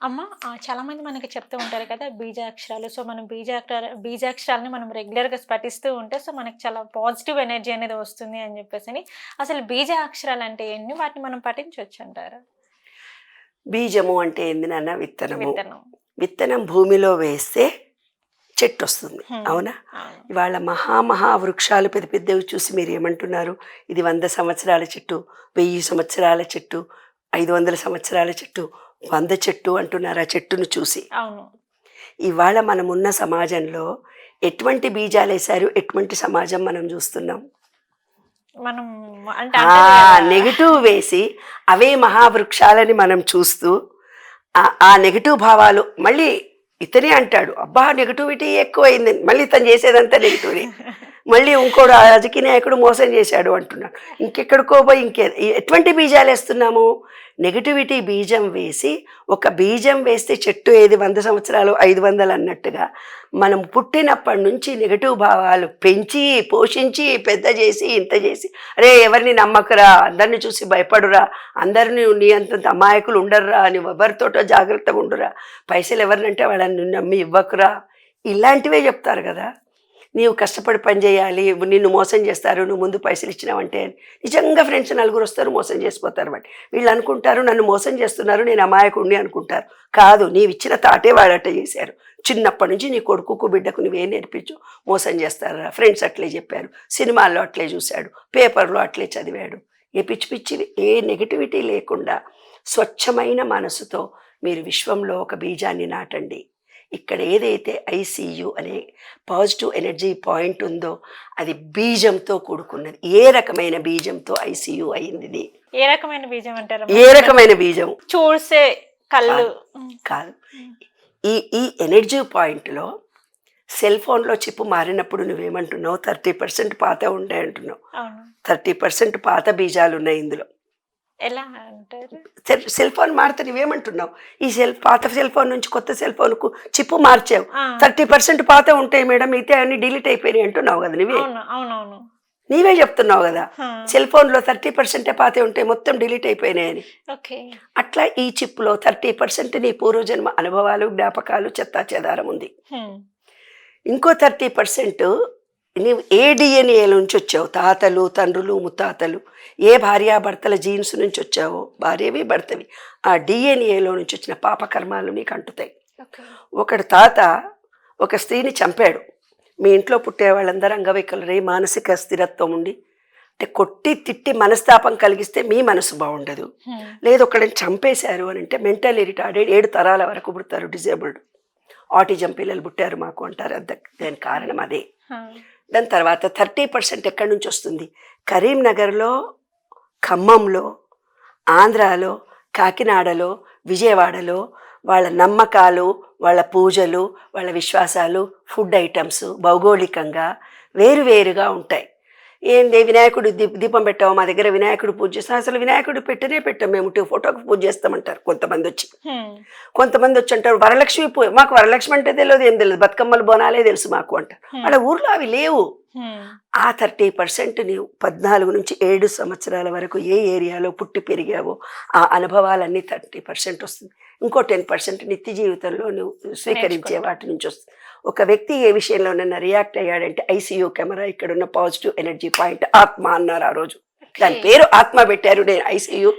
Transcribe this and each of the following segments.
అమ్మ చాలా మంది మనకి చెప్తూ ఉంటారు కదా బీజాక్షరాలు. సో, మనం బీజాక్షరాలని మనం రెగ్యులర్‌గా పఠిస్తూ ఉంటే సో, మనకి చాలా పాజిటివ్ ఎనర్జీ అనేది వస్తుంది అని జెప్పేసని. అసలు బీజాక్షరాలంటే ఎన్ని? వాటిని మనం పఠించొచ్చంటారా? బీజము అంటే ఏంది నాన్న? విత్తనము. విత్తనం. విత్తనం భూమిలో వేస్తే చెట్టొస్తుంది. హ్మ్. అవునా? అవును. ఇవాళ మహా వృక్షాలు పెద్ద పెద్దవి చూసి మీరేమంటున్నారు? ఇది 100 సంవత్సరాల చెట్టు, 1000 సంవత్సరాల చెట్టు, 500 సంవత్సరాల చెట్టు, 100 చెట్టు అంటున్నారు ఆ చెట్టును చూసి. అవును. ఇవాళ మనమున్న సమాజంలో ఎటువంటి బీజాలేశారు? ఎటువంటి సమాజం మనం చూస్తున్నాం? మనం అంటే అంటారు గదా! నెగెటివ్ వేసి అవే మహావృక్షాలని మనం చూస్తూ ఆ నెగెటివ్ భావాలు మళ్ళీ ఇతనే అంటాడు, అబ్బా నెగటివిటీ ఎక్కువైంది, మళ్ళీ తను చేసేదంతా నెగటివ్నే. మళ్ళీ ఇంకోడు రాజకీయ నాయకుడు మోసం చేశాడు అంటున్నాడు. ఇంకెక్కడికో పోయి ఎటువంటి బీజాలు వేస్తున్నాము? నెగటివిటీ బీజం వేసి, ఒక బీజం వేస్తే చెట్టు ఏది 100 సంవత్సరాలు 500 అన్నట్టుగా మనం పుట్టినప్పటి నుంచి నెగటివ్ భావాలు పెంచి పోషించి పెద్ద చేసి ఇంత చేసి, అరే ఎవరిని నమ్మకరా, అందరిని చూసి భయపడురా, అందరిని నీ అంతంత అమాయకులు ఉండర్రా, నువ్వు ఎవరితోటో జాగ్రత్తగా ఉండురా, పైసలు ఎవరినంటే వాళ్ళని నమ్మి ఇవ్వకురా, ఇలాంటివే చెప్తారు కదా. నీవు కష్టపడి పని చేయాలి, నిన్ను మోసం చేస్తారు, నువ్వు ముందు పైసలు ఇచ్చినావంటే. నిజంగా ఫ్రెండ్స్ నలుగురు వస్తారు మోసం చేసిపోతారు. బట్ వీళ్ళు అనుకుంటారు నన్ను మోసం చేస్తున్నారు, నేను అమాయకుడిని అనుకుంటారు. కాదు, నీవు ఇచ్చిన తాటే వాడట చేశారు. చిన్నప్పటి నుంచి నీ కొడుకుకు బిడ్డకు నువ్వేం నేర్పించు, మోసం చేస్తారా. ఫ్రెండ్స్ అట్లే చెప్పారు, సినిమాల్లో అట్లే చూశాడు, పేపర్లో అట్లే చదివాడు. ఏ పిచ్చి పిచ్చివి, ఏ నెగిటివిటీ లేకుండా స్వచ్ఛమైన మనసుతో మీరు విశ్వంలో ఒక బీజాన్ని నాటండి. ఇక్కడ ఏదైతే ఐసీయు అనే పాజిటివ్ ఎనర్జీ పాయింట్ ఉందో అది బీజంతో కూడుకున్నది. ఏ రకమైన బీజంతో ఐసీయు అయింది? ఏ రకమైన బీజం అంటారు? ఏ రకమైన బీజం? చూసే కళ్ళు కాదు. ఈ ఎనర్జీ పాయింట్లో సెల్ ఫోన్లో చిప్ మారినప్పుడు నువ్వేమంటున్నావు? 30% పాత ఉంటాయి అంటున్నావు. 30% పాత బీజాలు ఉన్నాయి ఇందులో. ఎలా అంటారు? సెల్ ఫోన్ మారితే నువ్వేమంటున్నావు? ఈ పాత సెల్ ఫోన్ నుంచి కొత్త సెల్ ఫోన్కు చిప్పు మార్చావు, 30% పాత ఉంటాయి మేడం, మిగతా అన్ని డిలీట్ అయిపోయినాయి అంటున్నావు కదా. అవునవును, నీవే చెప్తున్నావు కదా, సెల్ ఫోన్లో 30% పాతే ఉంటాయి, మొత్తం డిలీట్ అయిపోయినాయని. అట్లా ఈ చిప్లో 30% నీ పూర్వజన్మ అనుభవాలు, జ్ఞాపకాలు, చెత్తా చెదారం ఉంది. ఇంకో 30% నీవు ఏ డిఎన్ఏ నుంచి వచ్చావు, తాతలు తండ్రులు ముత్తాతలు, ఏ భార్యాభర్తల జీన్స్ నుంచి వచ్చావో, భార్యవి భర్తవి, ఆ డిఎన్ఏలో నుంచి వచ్చిన పాపకర్మాలు నీకు అంటుతాయి. ఒకడు తాత ఒక స్త్రీని చంపాడు, మీ ఇంట్లో పుట్టే వాళ్ళందరూ అంగవైకలరై మానసిక స్థిరత్వం ఉండి అంటే కొట్టి తిట్టి మనస్తాపం కలిగిస్తే మీ మనసు బాగుండదు. లేదు ఒకళ్ళని చంపేశారు అని అంటే మెంటల్ రిటార్డెడ్, 7 తరాల వరకు పుడతారు, డిజేబుల్డ్, ఆటిజం పిల్లలు పుట్టారు మాకు అంటారు. దాని కారణం అదే. దాని తర్వాత 30% ఎక్కడి నుంచి వస్తుంది? కరీంనగర్లో, ఖమ్మంలో, ఆంధ్రాలో, కాకినాడలో, విజయవాడలో వాళ్ళ నమ్మకాలు, వాళ్ళ పూజలు, వాళ్ళ విశ్వాసాలు, ఫుడ్ ఐటమ్స్ భౌగోళికంగా వేరువేరుగా ఉంటాయి. ఏంది వినాయకుడు దీపం పెట్టావు, మా దగ్గర వినాయకుడు పూజ చేస్తాం, అసలు వినాయకుడు పెట్టాం మేము, ఫోటోకి పూజ చేస్తామంటారు కొంతమంది వచ్చి. కొంతమంది వచ్చి అంటారు వరలక్ష్మి పూజ, మాకు వరలక్ష్మి అంటే తెలియదు, ఏం తెలియదు, బతుకమ్మలు బోనాలే తెలుసు మాకు అంటారు. వాళ్ళ ఊర్లో అవి లేవు. ఆ 30% నీవు 14 నుంచి 7 సంవత్సరాల వరకు ఏ ఏరియాలో పుట్టి పెరిగావో ఆ అనుభవాలన్నీ 30% వస్తుంది. ఇంకో 10% నిత్య జీవితంలో నువ్వు స్వీకరించే వాటి నుంచి వస్తుంది. ఒక వ్యక్తి ఏ విషయంలోనైనా రియాక్ట్ అయ్యాడంటే ఐసీయూ కెమెరా, ఇక్కడ ఉన్న పాజిటివ్ ఎనర్జీ పాయింట్ ఆత్మ అన్నారు ఆ రోజు. దాని పేరు ఆత్మ పెట్టారు, నేను ఐసీయూ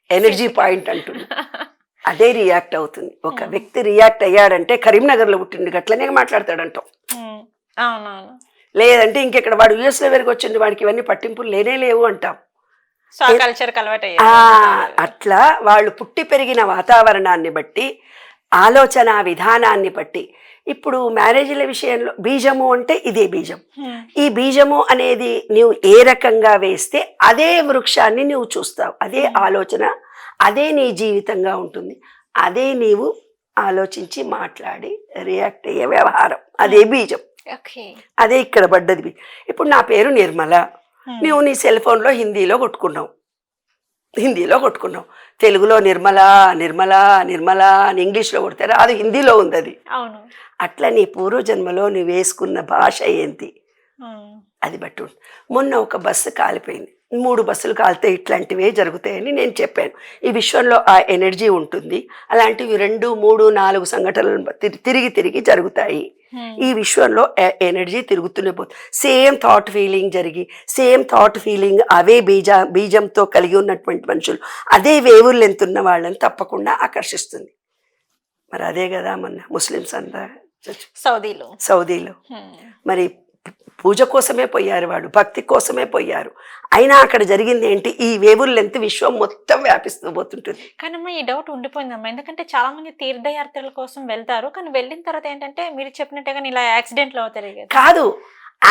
ఎనర్జీ పాయింట్ అంటున్నా. అదే రియాక్ట్ అవుతుంది. ఒక వ్యక్తి రియాక్ట్ అయ్యాడంటే కరీంనగర్లో పుట్టిండు గట్లనే మాట్లాడతాడంటాం. లేదంటే ఇంకెక్కడ వాడు యూఎస్లో వరకు వచ్చిండు, వాడికి ఇవన్నీ పట్టింపులు లేవు అంటాం. అట్లా వాళ్ళు పుట్టి పెరిగిన వాతావరణాన్ని బట్టి, ఆలోచన విధానాన్ని బట్టి. ఇప్పుడు మ్యారేజ్ల విషయంలో బీజము అంటే ఇదే బీజం. ఈ బీజము అనేది నీవు ఏ రకంగా వేస్తే అదే వృక్షాన్ని నువ్వు చూస్తావు, అదే ఆలోచన, అదే నీ జీవితంగా ఉంటుంది, అదే నీవు ఆలోచించి మాట్లాడి రియాక్ట్ అయ్యే వ్యవహారం, అదే బీజం. అదే ఇక్కడ పడ్డది. ఇప్పుడు నా పేరు నిర్మల, నువ్వు నీ సెల్ ఫోన్లో హిందీలో కొట్టుకున్నావు, తెలుగులో నిర్మలా నిర్మలా నిర్మలా అని ఇంగ్లీష్లో కొడతారు, అది హిందీలో ఉంది అది. అట్లా నీ పూర్వజన్మలో నువ్వు వేసుకున్న భాష ఏంటి అది బట్టి. మొన్న ఒక బస్సు కాలిపోయింది, 3 బస్సులు కాలితే ఇట్లాంటివే జరుగుతాయని నేను చెప్పాను. ఈ విశ్వంలో ఆ ఎనర్జీ ఉంటుంది. అలాంటివి 2, 3, 4 సంఘటనలు తిరిగి జరుగుతాయి. ఈ విశ్వంలో ఎనర్జీ తిరుగుతూనే పోతుంది. సేమ్ థాట్ ఫీలింగ్ జరిగి సేమ్ థాట్ ఫీలింగ్ అవే బీజంతో కలిగి ఉన్నటువంటి మనుషులు అదే వేవ్ లెంత్ ఉన్న వాళ్ళని తప్పకుండా ఆకర్షిస్తుంది. మరి అదే కదా మొన్న ముస్లిమ్స్ అంతా సౌదీలో మరి పూజ కోసమే పోయారు, వాడు భక్తి కోసమే పోయారు. అయినా అక్కడ జరిగింది ఏంటి? ఈ వేవుల లెంత్ విశ్వం మొత్తం వ్యాపిస్తూ పోతుంటుంది. కానీ ఈ డౌట్ ఉండిపోయిందమ్మా, ఎందుకంటే చాలా మంది తీర్థయాత్రల కోసం వెళ్తారు, కానీ వెళ్ళిన తర్వాత ఏంటంటే మీరు చెప్పినట్టుగా ఇలా యాక్సిడెంట్లు అవుతాయి కాదు,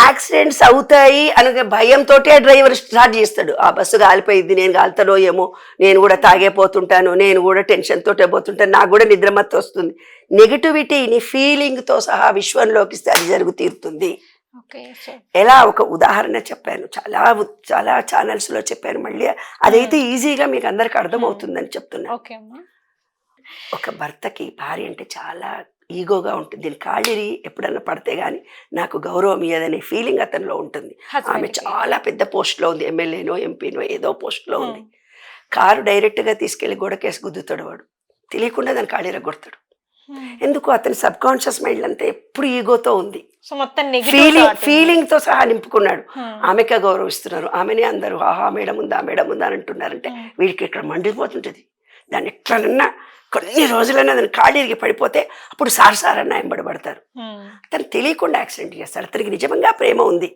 యాక్సిడెంట్స్ అవుతాయి అనే భయంతో డ్రైవర్ స్టార్ట్ చేస్తాడు. ఆ బస్సు కాలిపోయింది, నేను కాలుతానో ఏమో, నేను కూడా తాగేపోతుంటాను, నేను కూడా టెన్షన్ తోటే పోతుంటాను, నాకు కూడా నిద్రమత్తు వస్తుంది. నెగిటివిటీని ఫీలింగ్తో సహా విశ్వంలోకి అది జరుగు తీరుతుంది. ఎలా ఒక ఉదాహరణ చెప్పాను, చాలా ఛానల్స్లో చెప్పాను, మళ్ళీ అదైతే ఈజీగా మీకు అందరికి అర్థమవుతుందని చెప్తున్నా. ఒక భర్తకి భార్య అంటే చాలా ఈగోగా ఉంటుంది. దీని కాళ్ళిరి ఎప్పుడన్నా పడితే గానీ నాకు గౌరవం ఇయ్యదనే ఫీలింగ్ అతనిలో ఉంటుంది. ఆమె చాలా పెద్ద పోస్ట్లో ఉంది, ఎమ్మెల్యేనో ఎంపీనో ఏదో పోస్ట్లో ఉంది. కారు డైరెక్ట్గా తీసుకెళ్లి గోడకేసి గుద్దుతాడు వాడు, తెలియకుండా దాన్ని కాళ్ళిర కొడతాడు. ఎందుకు? అతని సబ్ కాన్షియస్ మైండ్ అంతా ఎప్పుడు ఈగోతో ఉంది, ఫీలింగ్ తో సహా నింపుకున్నాడు. ఆమెకే గౌరవిస్తున్నారు, ఆమెనే అందరూ ఆహా మేడం ఉందా మేడం ఉందా అని అంటున్నారంటే వీడికి ఇక్కడ మండిపోతుంటది. దాన్ని ఎట్లనన్నా కొన్ని రోజులైనా దాన్ని కాళ్ళిరిగి పడిపోతే అప్పుడు సార్ అన్న ఎంబడబడతారు. అతను తెలియకుండా యాక్సిడెంట్ చేస్తాడు. అతనికి నిజంగా ప్రేమ ఉంది,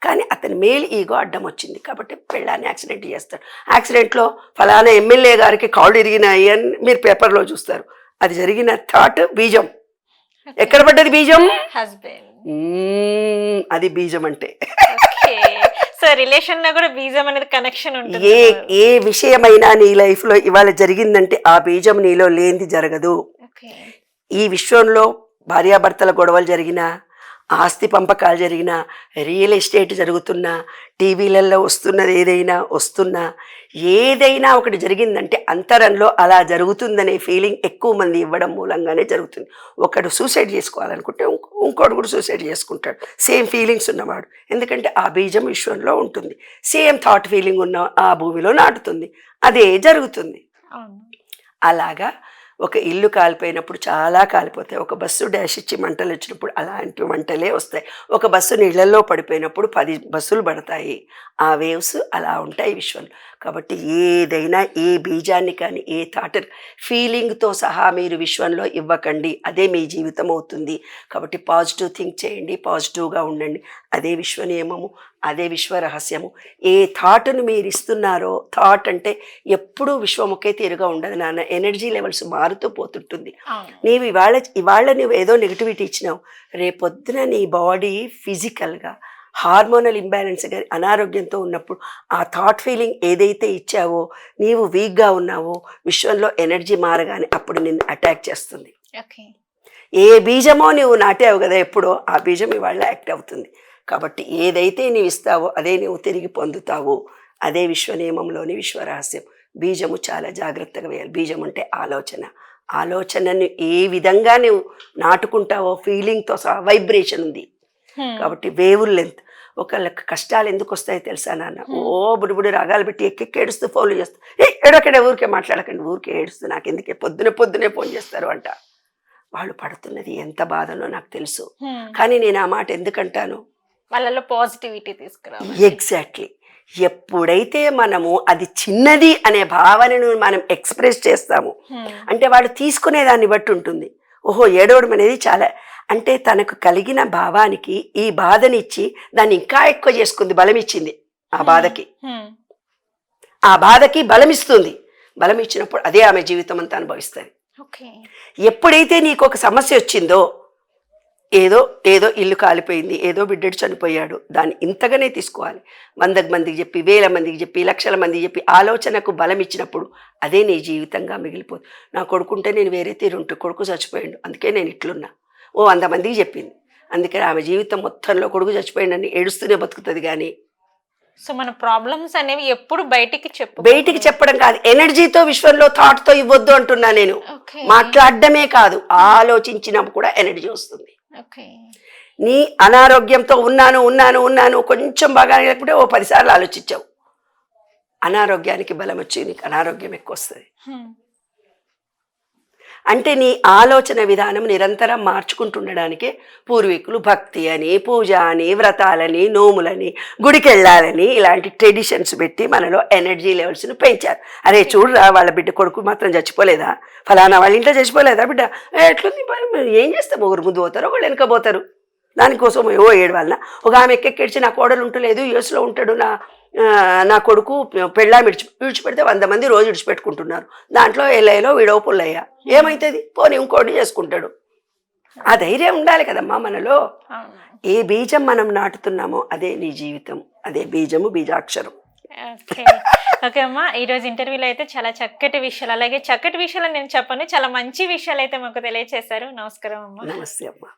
కానీ అతని మేలు ఈగో అడ్డం వచ్చింది కాబట్టి పెళ్ళాన్ని యాక్సిడెంట్ చేస్తాడు. యాక్సిడెంట్లో ఫలానా ఎమ్మెల్యే గారికి కాళ్ళు ఇరిగినాయి అని మీరు పేపర్లో చూస్తారు. అది జరిగిన థాట్ బీజం. ఎక్కడ పడ్డది బీజం? అది బీజం అంటే రిలేషన్ లో కూడా బీజం అనేది కనెక్షన్ ఉంటుంది. ఏ విషయమైనా నీ లైఫ్ లో ఇవాళ జరిగిందంటే ఆ బీజం నీలో లేనిది జరగదు. ఈ విశ్వంలో భార్యాభర్తల గొడవలు జరిగినా, ఆస్తి పంపకాలు జరిగినా, రియల్ ఎస్టేట్ జరుగుతున్నా, టీవీలలో వస్తున్నది ఏదైనా ఒకటి జరిగిందంటే అంతరంలో అలా జరుగుతుందనే ఫీలింగ్ ఎక్కువ మంది ఇవ్వడం మూలంగానే జరుగుతుంది. ఒకడు సూసైడ్ చేసుకోవాలనుకుంటే ఇంకోటి కూడా సూసైడ్ చేసుకుంటాడు, సేమ్ ఫీలింగ్స్ ఉన్నవాడు. ఎందుకంటే ఆ బీజం విశ్వంలో ఉంటుంది. సేమ్ థాట్ ఫీలింగ్ ఉన్న ఆ భూమిలో నాటుతుంది, అదే జరుగుతుంది. అలాగా ఒక ఇల్లు కాలిపోయినప్పుడు చాలా కాలిపోతాయి. ఒక బస్సు డాష్ ఇచ్చి మంటలు వచ్చినప్పుడు అలాంటి మంటలే వస్తాయి. ఒక బస్సు నీళ్ళల్లో పడిపోయినప్పుడు 10 బస్సులు పడతాయి. ఆ వేవ్స్ అలా ఉంటాయి విశ్వంలో. కాబట్టి ఏదైనా ఏ బీజాన్ని కానీ ఏ థాట్ ఫీలింగ్తో సహా మీరు విశ్వంలో ఇవ్వకండి, అదే మీ జీవితం అవుతుంది. కాబట్టి పాజిటివ్ థింక్ చేయండి, పాజిటివ్గా ఉండండి. అదే విశ్వ నియమము, అదే విశ్వ రహస్యము. ఏ థాట్ను మీరు ఇస్తున్నారో, థాట్ అంటే ఎప్పుడూ విశ్వం ఒకే తీరుగా ఉండదు నాన్న, ఎనర్జీ లెవెల్స్ మారుతూ పోతుంటుంది. నీవు ఇవాళ నువ్వు ఏదో నెగిటివిటీ ఇచ్చినావు, రేపొద్దున నీ బాడీ ఫిజికల్గా హార్మోనల్ ఇంబ్యాలెన్స్గా అనారోగ్యంతో ఉన్నప్పుడు ఆ థాట్ ఫీలింగ్ ఏదైతే ఇచ్చావో, నీవు వీక్గా ఉన్నావో, విశ్వంలో ఎనర్జీ మారగానే అప్పుడు నిన్ను అటాక్ చేస్తుంది. ఏ బీజమో నువ్వు నాటావు కదా ఎప్పుడో, ఆ బీజం ఇవాళ యాక్ట్ అవుతుంది. కాబట్టి ఏదైతే నీవు ఇస్తావో అదే నువ్వు తిరిగి పొందుతావో. అదే విశ్వనియమంలోని విశ్వరహస్యం. బీజము చాలా జాగ్రత్తగా వేయాలి. బీజం అంటే ఆలోచనని ఏ విధంగా నువ్వు నాటుకుంటావో ఫీలింగ్తో సహా వైబ్రేషన్ ఉంది. కాబట్టి వేవుల లెంత్. ఒకళ్ళకి కష్టాలు ఎందుకు వస్తాయో తెలుసా నాన్న? బుడి రాగాలు పెట్టి ఎక్కెక్కి ఏడుస్తూ ఫోన్లు చేస్తూ, ఎక్కడొక్కడే ఊరికే మాట్లాడకండి, ఊరికే ఏడుస్తూ నాకు ఎందుకే పొద్దునే ఫోన్ చేస్తారు అంట. వాళ్ళు పడుతున్నది ఎంత బాధనో నాకు తెలుసు, కానీ నేను ఆ మాట ఎందుకంటాను? వాళ్ళలో పాజిటివిటీ తీసుకురావాలి. ఎగ్జాక్ట్లీ. ఎప్పుడైతే మనము అది చిన్నది అనే భావనను మనం ఎక్స్ప్రెస్ చేస్తాము అంటే వాడు తీసుకునేదాన్ని బట్టి ఉంటుంది. ఓహో ఏడవడం అనేది చాలా అంటే తనకు కలిగిన భావానికి ఈ బాధనిచ్చి దాన్ని ఇంకా ఎక్కువ చేసుకుంది, బలం ఇచ్చింది. ఆ బాధకి బలం ఇస్తుంది. బలం ఇచ్చినప్పుడు అదే ఆమె జీవితం అంతా అనుభవిస్తుంది. ఎప్పుడైతే నీకు ఒక సమస్య వచ్చిందో, ఏదో ఇల్లు కాలిపోయింది, ఏదో బిడ్డడు చనిపోయాడు, దాన్ని ఇంతగానే తీసుకోవాలి. 100 మందికి చెప్పి, 1000 మందికి చెప్పి, లక్షల మందికి చెప్పి ఆలోచనకు బలం ఇచ్చినప్పుడు అదే నీ జీవితంగా మిగిలిపోతుంది. నా కొడుకుంటే నేను వేరే తీరుంటూ, కొడుకు చచ్చిపోయాడు అందుకే నేను ఇట్లున్నా, 100 మందికి చెప్పింది. అందుకని ఆమె జీవితం మొత్తంలో కొడుకు చచ్చిపోయిందని ఏడుస్తూనే బతుకుతుంది. కానీ సో మన ప్రాబ్లమ్స్ అనేవి ఎప్పుడు బయటికి చెప్పడం కాదు, ఎనర్జీతో విశ్వంలో థాట్తో ఇవ్వద్దు అంటున్నా నేను. మాట్లాడడమే కాదు, ఆలోచించినప్పుడు కూడా ఎనర్జీ వస్తుంది. నీ అనారోగ్యంతో ఉన్నాను కొంచెం బాగా లేకపోతే 10 సార్లు ఆలోచించావు, అనారోగ్యానికి బలం వచ్చి నీకు అనారోగ్యం ఎక్కువ వస్తుంది. అంటే నీ ఆలోచన విధానం నిరంతరం మార్చుకుంటుండడానికే పూర్వీకులు భక్తి అని, పూజ అని, వ్రతాలని, నోములని, గుడికి వెళ్ళాలని ఇలాంటి ట్రెడిషన్స్ పెట్టి మనలో ఎనర్జీ లెవెల్స్ని పెంచారు. అరే చూడరా వాళ్ళ బిడ్డ కొడుకు మాత్రం చచ్చిపోలేదా, ఫలానా వాళ్ళ ఇంట్లో చచ్చిపోలేదా బిడ్డ, ఎట్లుంది ఏం చేస్తాం, ఒకరు ముందు పోతారు ఒకళ్ళు వెనకపోతారు. దానికోసం ఏవో ఏడవాలన. ఒక ఆమె ఎక్కెక్కిడిచి నా కోడలు ఉంటలేదు, యూఎస్లో ఉంటాడు, నా కొడుకు పెళ్ళా విడిచిపెడితే 100 మంది రోజు విడిచిపెట్టుకుంటున్నారు. దాంట్లో ఎల్ఐలో వీడో పుల్లయ్య ఏమవుతుంది, పోనీ ఇంకోటి చేసుకుంటాడు. ఆ ధైర్యం ఉండాలి కదమ్మా మనలో. ఏ బీజం మనం నాటుతున్నామో అదే నీ జీవితం, అదే బీజము, బీజాక్షరం. ఓకే ఓకే అమ్మా, ఈరోజు ఇంటర్వ్యూలో అయితే చాలా చక్కటి విషయాలు, అలాగే చక్కటి విషయాలు నేను చెప్పను, చాలా మంచి విషయాలు అయితే మాకు తెలియజేశారు. నమస్కారం అమ్మా. నమస్తే అమ్మా.